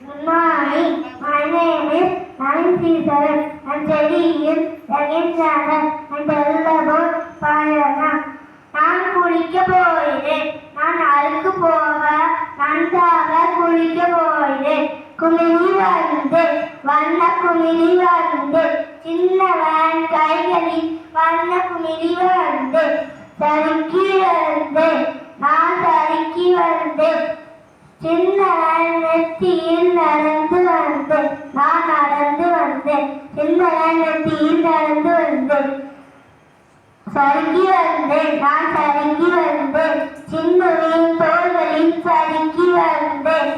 Good morning. My name is Navin Sridharan. I'm studying second standard and tell about Payana. நான் குளிக்க போகிறேன். நான் அழுக்கு போக நன்றாக குளிக்க போகிறேன். குமிழி வந்து வண்ண குமிழி வந்து சின்னவன் கைகளில் வண்ண குமிழி வந்து சறுக்கி வந்து நான் சறுக்கி வந்தேன். சின்னவன் நெத்தியில் நடந்து வந்தேன். நான் நடந்து வந்தேன். சின்னவன் நெத்தியில் நடந்து வந்தேன். சறுக்கி வந்தேன். நான் சறுக்கி வந்தேன். சின்னுவின் தோள்களில் சறுக்கி வந்தேன்.